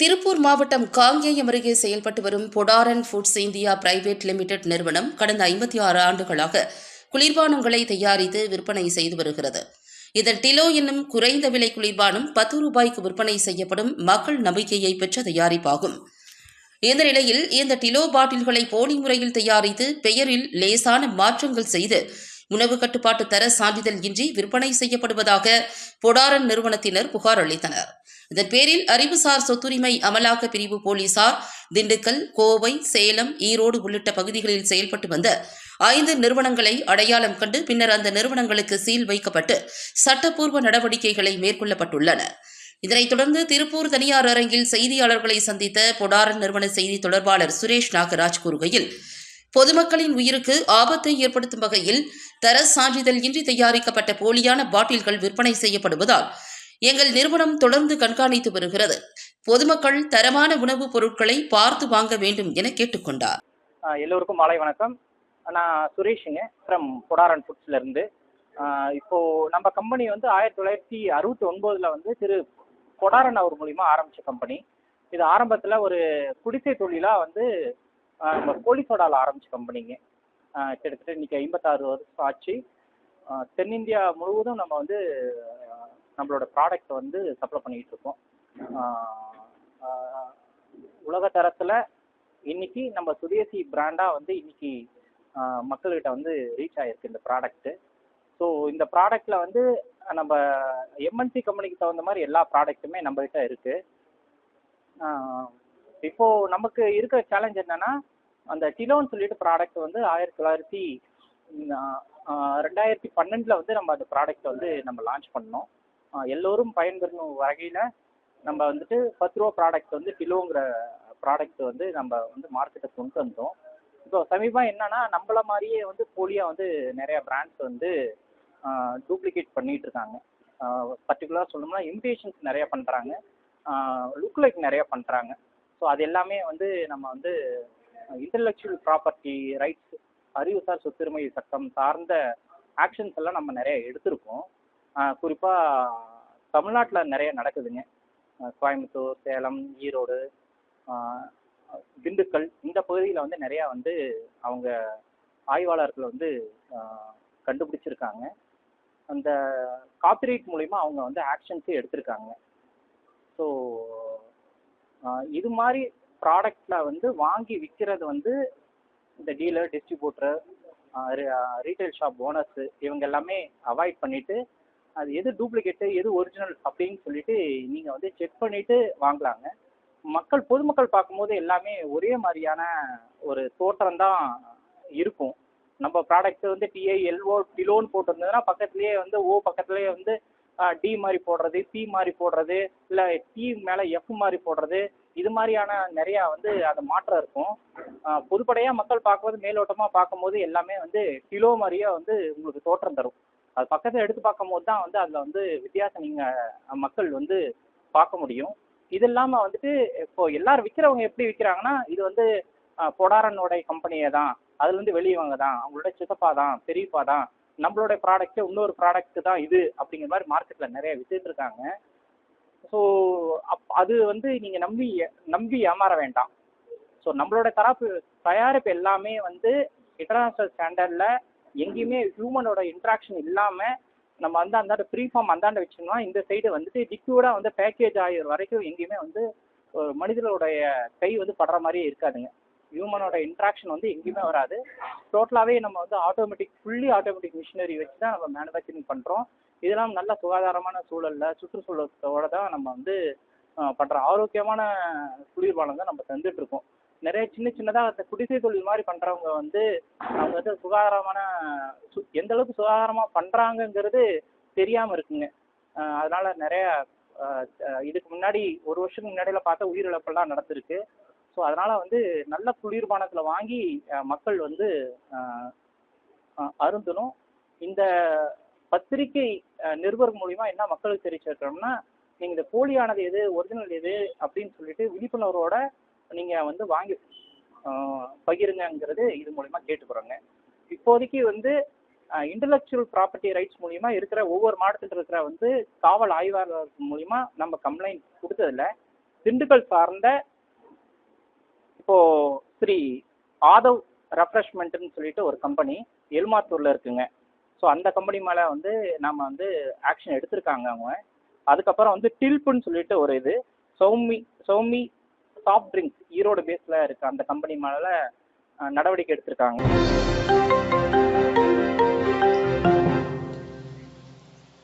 திருப்பூர் மாவட்டம் காங்கேயம் அருகே செயல்பட்டு வரும் பொடாரன் ஃபுட்ஸ் இந்தியா பிரைவேட் லிமிடெட் நிறுவனம் கடந்த 56 ஆண்டுகளாக குளிர்பானங்களை தயாரித்து விற்பனை செய்து வருகிறது. இதன் டிலோ என்னும் குறைந்த விலை குளிர்பானம் 10 ரூபாய்க்கு விற்பனை செய்யப்படும் மக்கள் நம்பிக்கையை பெற்ற தயாரிப்பாகும். இந்த நிலையில் இந்த டிலோ பாட்டில்களை போலி முறையில் தயாரித்து பெயரில் லேசான மாற்றங்கள் செய்து உணவு கட்டுப்பாட்டு தர சான்றிதழ் இன்றி விற்பனை செய்யப்படுவதாக பொடாரன் நிறுவனத்தினர் புகார் அளித்தனர். இதன் பேரில் அறிவுசார் சொத்துரிமை அமலாக்க பிரிவு போலீசார் திண்டுக்கல், கோவை, சேலம், ஈரோடு உள்ளிட்ட பகுதிகளில் செயல்பட்டு வந்த 5 நிறுவனங்களை அடையாளம் கண்டு பின்னர் அந்த நிறுவனங்களுக்கு சீல் வைக்கப்பட்டு சட்டப்பூர்வ நடவடிக்கைகளை மேற்கொள்ளப்பட்டுள்ளன. இதனைத் தொடர்ந்து திருப்பூர் தனியார் அரங்கில் செய்தியாளர்களை சந்தித்த பொடாரன் நிறுவன செய்தி தொடர்பாளர் சுரேஷ் நாகராஜ் கூறுகையில், பொதுமக்களின் உயிருக்கு ஆபத்தை ஏற்படுத்தும் வகையில் தர சான்றிதழ் இன்றி தயாரிக்கப்பட்ட போலியான பாட்டில்கள் விற்பனை செய்யப்படுவதால் எங்கள் நிறுவனம் தொடர்ந்து கண்காணித்து வருகிறது. பொதுமக்கள் தரமான உணவுப் பொருட்களை பார்த்து வாங்க வேண்டும் என கேட்டுக்கொண்டார். எல்லோருக்கும் மாலை வணக்கம். நான் சுரேஷுங்க ஃப்ரம் பொடாரன் ஃபுட்ஸ்ல இருந்து. இப்போ நம்ம கம்பெனி வந்து 1969 வந்து திரு பொடாரன் அவர் மூலிமா ஆரம்பிச்ச கம்பெனி. இது ஆரம்பத்தில் ஒரு குடிசை தொழிலாக வந்து நம்ம கோழி சோடாவில் ஆரம்பிச்ச கம்பெனிங்க. கிட்டத்தட்ட இன்னைக்கு 56 வருஷம் ஆச்சு. தென்னிந்தியா முழுவதும் நம்ம வந்து நம்மளோட ப்ராடக்ட் வந்து சப்ளை பண்ணிக்கிட்டு இருக்கோம். உலக தரத்தில் இன்னைக்கு நம்ம சுதேசி பிராண்டாக வந்து இன்னைக்கு மக்கள்கிட்ட வந்து ரீச் ஆகிருக்கு இந்த ப்ராடக்ட்டு. ஸோ இந்த ப்ராடக்டில் வந்து நம்ம எம்என்சி கம்பெனிக்கு தகுந்த மாதிரி எல்லா ப்ராடக்ட்டுமே நம்மகிட்ட இருக்குது. இப்போது நமக்கு இருக்கிற சேலஞ்ச் என்னென்னா, அந்த டிலோன்னு சொல்லிட்டு ப்ராடக்ட் வந்து 2012 வந்து நம்ம அந்த ப்ராடக்ட் வந்து நம்ம லான்ச் பண்ணோம். எல்லோரும் பயன்பெறும் வகையில் நம்ம வந்துட்டு 10 ரூபா ப்ராடக்ட் வந்து டிலோங்கிற ப்ராடக்ட் வந்து நம்ம வந்து மார்க்கெட்டை கொண்டு வந்தோம். இப்போ சமீபம் என்னன்னா, நம்மள மாதிரியே வந்து போலியாக வந்து நிறையா பிராண்ட்ஸ் வந்து டூப்ளிகேட் பண்ணிட்டு இருக்காங்க. பர்டிகுலராக சொல்லணும்னா இமிடேஷன்ஸ் நிறையா பண்ணுறாங்க, லுக் லைக் நிறையா பண்ணுறாங்க. ஸோ அது எல்லாமே வந்து நம்ம வந்து இன்டெலெக்சுவல் ப்ராப்பர்ட்டி ரைட்ஸ், அறிவுசார் சொத்துரிமை சட்டம் சார்ந்த ஆக்ஷன்ஸ் எல்லாம் நம்ம நிறைய எடுத்திருக்கோம். குறிப்பாக தமிழ்நாட்டில் நிறைய நடக்குதுங்க. கோயம்புத்தூர், சேலம், ஈரோடு, திண்டுக்கல் இந்த பகுதியில் வந்து நிறையா வந்து அவங்க ஆய்வாளர்கள் வந்து கண்டுபிடிச்சிருக்காங்க. அந்த காப்பிரைட் மூலிமா அவங்க வந்து ஆக்ஷன்ஸே எடுத்திருக்காங்க. ஸோ இது மாதிரி ப்ராடக்டில் வந்து வாங்கி விற்கிறது வந்து இந்த dealer, distributor, retail shop owners இவங்க எல்லாமே அவாய்ட் பண்ணிவிட்டு அது எது டூப்ளிகேட்டு எது ஒரிஜினல் அப்படின்னு சொல்லிட்டு நீங்கள் வந்து செக் பண்ணிவிட்டு வாங்கலாங்க. பொதுமக்கள் பார்க்கும்போது எல்லாமே ஒரே மாதிரியான ஒரு தோற்றம் தான் இருக்கும். நம்ம ப்ராடக்ட் வந்து டிஐஎல்ஓ டிலோன்னு போட்டிருந்ததுன்னா பக்கத்துலேயே வந்து பக்கத்துலேயே வந்து டி மாதிரி போடுறது, பி மாதிரி போடுறது, இல்லை டி மேலே எஃப் மாதிரி போடுறது, இது மாதிரியான நிறையா வந்து அது மாற்றம் இருக்கும். பொதுப்படையாக மக்கள் பார்க்கும்போது மேலோட்டமாக பார்க்கும்போது எல்லாமே வந்து டிலோ மாதிரியே வந்து உங்களுக்கு தோற்றம் தரும். அது பக்கத்தில் எடுத்து பார்க்கும்போது தான் வந்து அதில் வந்து வித்தியாசம் நீங்கள் மக்கள் வந்து பார்க்க முடியும். இது இல்லாமல் வந்துட்டு இப்போ எல்லாரும் விற்கிறவங்க எப்படி விற்கிறாங்கன்னா, இது வந்து பொடாரனோடைய கம்பெனியே தான், அதுலேருந்து வெளியவங்க தான், அவங்களோட சித்தப்பா தான், பெரியப்பா தான், நம்மளோட ப்ராடக்ட்டு இன்னொரு ப்ராடக்ட்டு தான் இது அப்படிங்கிற மாதிரி மார்க்கெட்டில் நிறைய வித்துட்டு இருக்காங்க. ஸோ அது வந்து நீங்கள் நம்பி ஏமாற வேண்டாம். ஸோ நம்மளோட தயாரிப்பு எல்லாமே வந்து இன்டர்நேஷ்னல் ஸ்டாண்டர்டில் எங்கேயுமே ஹியூமனோட இன்ட்ராக்ஷன் இல்லாமல் நம்ம வந்து அந்தாண்ட ப்ரீ ஃபார்ம் அந்தாண்ட வச்சோம்னா இந்த சைடு வந்துட்டு லிக்விடாக வந்து பேக்கேஜ் ஆகிற வரைக்கும் எங்கேயுமே வந்து ஒரு மனிதனுடைய கை வந்து படுற மாதிரியே இருக்காதுங்க. ஹியூமனோட இன்ட்ராக்ஷன் வந்து எங்கேயுமே வராது. டோட்டலாகவே நம்ம வந்து ஃபுல்லி ஆட்டோமேட்டிக் மிஷினரி வச்சு தான் நம்ம மேனுஃபேக்சரிங் பண்ணுறோம். இதெல்லாம் நல்ல சுகாதாரமான சூழலில் சுற்றுச்சூழலோட தான் நம்ம வந்து பண்ணுற ஆரோக்கியமான குளிர்பானம் தான் நம்ம தந்துட்டுருக்கோம். நிறைய சின்னதாக அந்த குடிசை தொழில் மாதிரி பண்ணுறவங்க வந்து அவங்க வந்து எந்த அளவுக்கு சுகாதாரமாக பண்ணுறாங்கங்கிறது தெரியாமல் இருக்குங்க. அதனால் நிறைய இதுக்கு முன்னாடி ஒரு வருஷத்துக்கு முன்னாடியெல்லாம் பார்த்தா உயிரிழப்பெல்லாம் நடந்திருக்கு. ஸோ அதனால் வந்து நல்ல குளிர்பானத்தில் வாங்கி மக்கள் வந்து அருந்தணும். இந்த பத்திரிகை நிருபர் மூலிமா என்ன மக்களுக்கு தெரிவிச்சிருக்கிறோம்னா, நீங்கள் இந்த போலியானது எது ஒரிஜினல் எது அப்படின்னு சொல்லிட்டு விழிப்புணர்வோட நீங்கள் வந்து வாங்கி பகிருங்கிறது இது மூலிமா கேட்டுக்கிறோங்க. இப்போதைக்கு வந்து இன்டெலெக்சுவல் ப்ராப்பர்ட்டி ரைட்ஸ் மூலிமா இருக்கிற ஒவ்வொரு மாவட்டத்தில் இருக்கிற வந்து காவல் ஆய்வாளர்கள் மூலிமா நம்ம கம்ப்ளைண்ட் கொடுத்ததில்ல. திண்டுக்கல் சார்ந்த இப்போ ஸ்ரீ ஆதவ் ரெஃப்ரெஷ்மெண்ட்னு சொல்லிட்டு ஒரு கம்பெனி எல்மாத்தூர்ல இருக்குங்க. ஸோ அந்த கம்பெனி மேலே வந்து நம்ம வந்து ஆக்ஷன் எடுத்திருக்காங்க அவங்க. அதுக்கப்புறம் வந்து டில்ப்புன்னு சொல்லிட்டு ஒரு இது சௌமி சாஃப்ட் ட்ரிங்க்ஸ் ஈரோடு பேஸில் இருக்க அந்த கம்பெனி மேலே நடவடிக்கை எடுத்திருக்காங்க.